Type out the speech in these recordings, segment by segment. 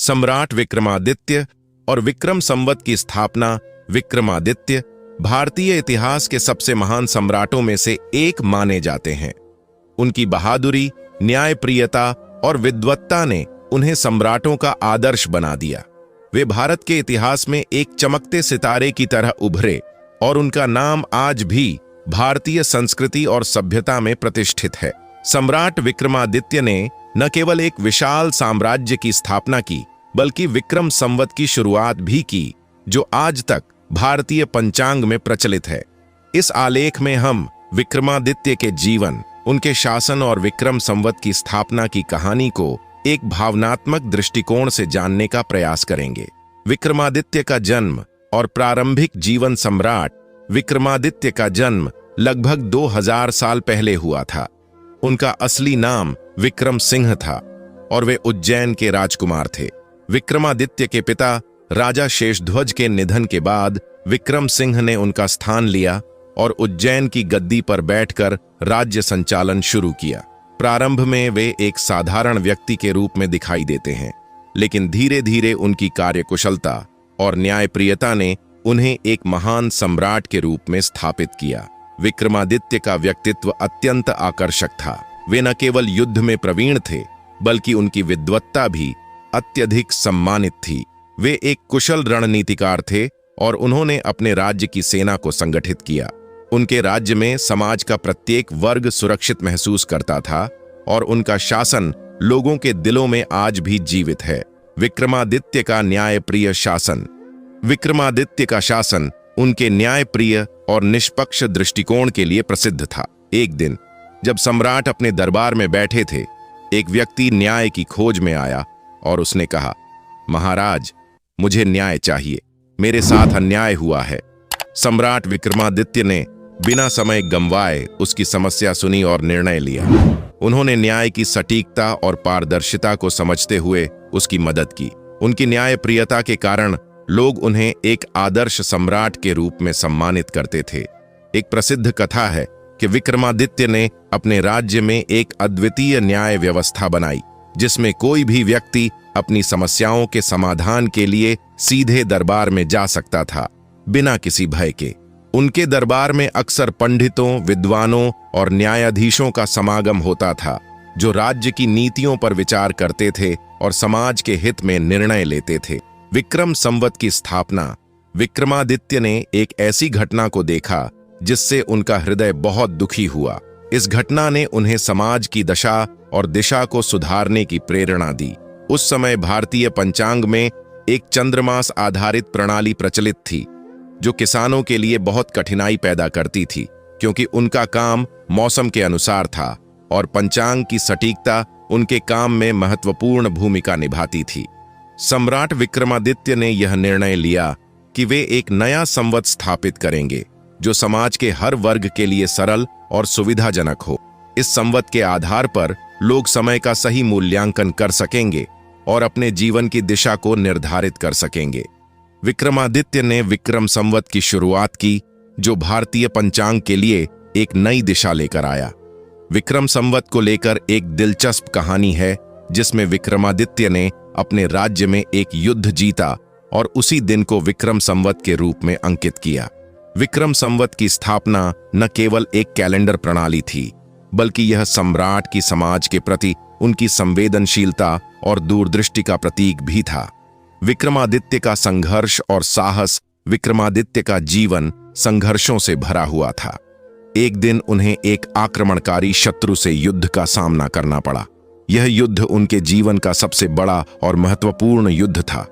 सम्राट विक्रमादित्य और विक्रम संवत की स्थापना। विक्रमादित्य भारतीय इतिहास के सबसे महान सम्राटों में से एक माने जाते हैं। उनकी बहादुरी, न्यायप्रियता और विद्वत्ता ने उन्हें सम्राटों का आदर्श बना दिया। वे भारत के इतिहास में एक चमकते सितारे की तरह उभरे और उनका नाम आज भी भारतीय संस्कृति और सभ्यता में प्रतिष्ठित है। सम्राट विक्रमादित्य ने न केवल एक विशाल साम्राज्य की स्थापना की, बल्कि विक्रम संवत की शुरुआत भी की, जो आज तक भारतीय पंचांग में प्रचलित है। इस आलेख में हम विक्रमादित्य के जीवन, उनके शासन और विक्रम संवत की स्थापना की कहानी को एक भावनात्मक दृष्टिकोण से जानने का प्रयास करेंगे। विक्रमादित्य का जन्म और प्रारंभिक जीवन। सम्राट विक्रमादित्य का जन्म लगभग 2000 साल पहले हुआ था। उनका असली नाम विक्रम सिंह था और वे उज्जैन के राजकुमार थे। विक्रमादित्य के पिता राजा शेषध्वज के निधन के बाद विक्रम सिंह ने उनका स्थान लिया और उज्जैन की गद्दी पर बैठकर राज्य संचालन शुरू किया। प्रारंभ में वे एक साधारण व्यक्ति के रूप में दिखाई देते हैं, लेकिन धीरे धीरे उनकी कार्यकुशलता और न्यायप्रियता ने उन्हें एक महान सम्राट के रूप में स्थापित किया। विक्रमादित्य का व्यक्तित्व अत्यंत आकर्षक था। वे न केवल युद्ध में प्रवीण थे, बल्कि उनकी विद्वत्ता भी अत्यधिक सम्मानित थी। वे एक कुशल रणनीतिकार थे और उन्होंने अपने राज्य की सेना को संगठित किया। उनके राज्य में समाज का प्रत्येक वर्ग सुरक्षित महसूस करता था और उनका शासन लोगों के दिलों में आज भी जीवित है। विक्रमादित्य का न्यायप्रिय शासन। विक्रमादित्य का शासन उनके न्यायप्रिय और निष्पक्ष दृष्टिकोण के लिए प्रसिद्ध था। एक दिन जब सम्राट अपने दरबार में बैठे थे, एक व्यक्ति न्याय की खोज में आया और उसने कहा, महाराज, मुझे न्याय चाहिए, मेरे साथ अन्याय हुआ है। सम्राट विक्रमादित्य ने बिना समय गंवाए उसकी समस्या सुनी और निर्णय लिया। उन्होंने न्याय की सटीकता और पारदर्शिता को समझते हुए उसकी मदद की। उनकी न्यायप्रियता के कारण लोग उन्हें एक आदर्श सम्राट के रूप में सम्मानित करते थे। एक प्रसिद्ध कथा है कि विक्रमादित्य ने अपने राज्य में एक अद्वितीय न्याय व्यवस्था बनाई, जिसमें कोई भी व्यक्ति अपनी समस्याओं के समाधान के लिए सीधे दरबार में जा सकता था, बिना किसी भय के। उनके दरबार में अक्सर पंडितों, विद्वानों और न्यायाधीशों का समागम होता था, जो राज्य की नीतियों पर विचार करते थे और समाज के हित में निर्णय लेते थे। विक्रम संवत की स्थापना। विक्रमादित्य ने एक ऐसी घटना को देखा जिससे उनका हृदय बहुत दुखी हुआ। इस घटना ने उन्हें समाज की दशा और दिशा को सुधारने की प्रेरणा दी। उस समय भारतीय पंचांग में एक चंद्रमास आधारित प्रणाली प्रचलित थी, जो किसानों के लिए बहुत कठिनाई पैदा करती थी, क्योंकि उनका काम मौसम के अनुसार था और पंचांग की सटीकता उनके काम में महत्वपूर्ण भूमिका निभाती थी। सम्राट विक्रमादित्य ने यह निर्णय लिया कि वे एक नया संवत स्थापित करेंगे, जो समाज के हर वर्ग के लिए सरल और सुविधाजनक हो। इस संवत के आधार पर लोग समय का सही मूल्यांकन कर सकेंगे और अपने जीवन की दिशा को निर्धारित कर सकेंगे। विक्रमादित्य ने विक्रम संवत की शुरुआत की, जो भारतीय पंचांग के लिए एक नई दिशा लेकर आया। विक्रम संवत को लेकर एक दिलचस्प कहानी है, जिसमें विक्रमादित्य ने अपने राज्य में एक युद्ध जीता और उसी दिन को विक्रम संवत के रूप में अंकित किया। विक्रम संवत की स्थापना न केवल एक कैलेंडर प्रणाली थी, बल्कि यह सम्राट की समाज के प्रति उनकी संवेदनशीलता और दूरदृष्टि का प्रतीक भी था। विक्रमादित्य का संघर्ष और साहस। विक्रमादित्य का जीवन संघर्षों से भरा हुआ था। एक दिन उन्हें एक आक्रमणकारी शत्रु से युद्ध का सामना करना पड़ा। यह युद्ध उनके जीवन का सबसे बड़ा और महत्वपूर्ण युद्ध था।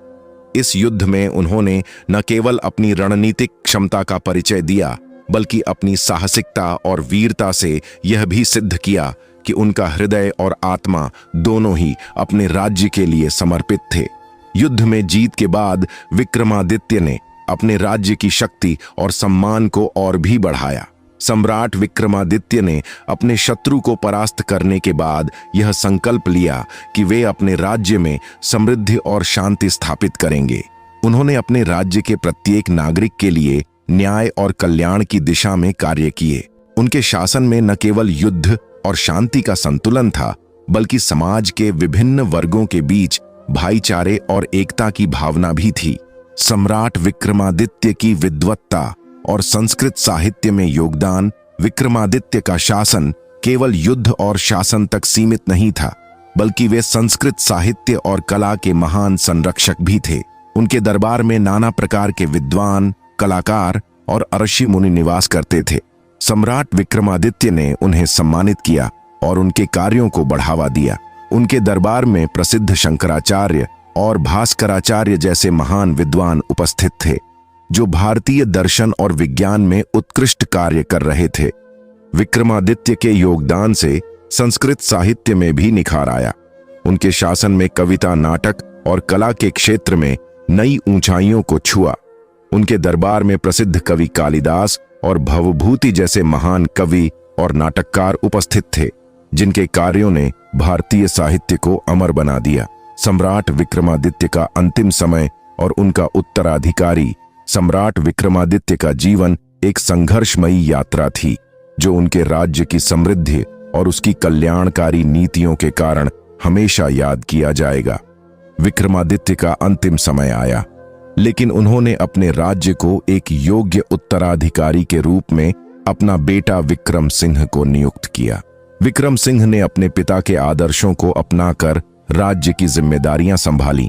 इस युद्ध में उन्होंने न केवल अपनी रणनीतिक क्षमता का परिचय दिया, बल्कि अपनी साहसिकता और वीरता से यह भी सिद्ध किया कि उनका हृदय और आत्मा दोनों ही अपने राज्य के लिए समर्पित थे। युद्ध में जीत के बाद विक्रमादित्य ने अपने राज्य की शक्ति और सम्मान को और भी बढ़ाया। सम्राट विक्रमादित्य ने अपने शत्रु को परास्त करने के बाद यह संकल्प लिया कि वे अपने राज्य में समृद्धि और शांति स्थापित करेंगे। उन्होंने अपने राज्य के प्रत्येक नागरिक के लिए न्याय और कल्याण की दिशा में कार्य किए। उनके शासन में न केवल युद्ध और शांति का संतुलन था, बल्कि समाज के विभिन्न वर्गों के बीच भाईचारे और एकता की भावना भी थी। सम्राट विक्रमादित्य की विद्वत्ता और संस्कृत साहित्य में योगदान। विक्रमादित्य का शासन केवल युद्ध और शासन तक सीमित नहीं था, बल्कि वे संस्कृत साहित्य और कला के महान संरक्षक भी थे। उनके दरबार में नाना प्रकार के विद्वान, कलाकार और ऋषि मुनि निवास करते थे। सम्राट विक्रमादित्य ने उन्हें सम्मानित किया और उनके कार्यों को बढ़ावा दिया। उनके दरबार में प्रसिद्ध शंकराचार्य और भास्कराचार्य जैसे महान विद्वान उपस्थित थे, जो भारतीय दर्शन और विज्ञान में उत्कृष्ट कार्य कर रहे थे। विक्रमादित्य के योगदान से संस्कृत साहित्य में भी निखार आया। उनके शासन में कविता, नाटक और कला के क्षेत्र में नई ऊंचाइयों को छुआ। उनके दरबार में प्रसिद्ध कवि कालिदास और भवभूति जैसे महान कवि और नाटककार उपस्थित थे, जिनके कार्यों ने भारतीय साहित्य को अमर बना दिया। सम्राट विक्रमादित्य का अंतिम समय और उनका उत्तराधिकारी सम्राट विक्रमादित्य का जीवन एक संघर्षमयी यात्रा थी, जो उनके राज्य की समृद्धि और उसकी कल्याणकारी नीतियों के कारण हमेशा याद किया जाएगा। विक्रमादित्य का अंतिम समय आया, लेकिन उन्होंने अपने राज्य को एक योग्य उत्तराधिकारी के रूप में अपना बेटा विक्रम सिंह को नियुक्त किया। विक्रम सिंह ने अपने पिता के आदर्शों को अपनाकर राज्य की जिम्मेदारियां संभाली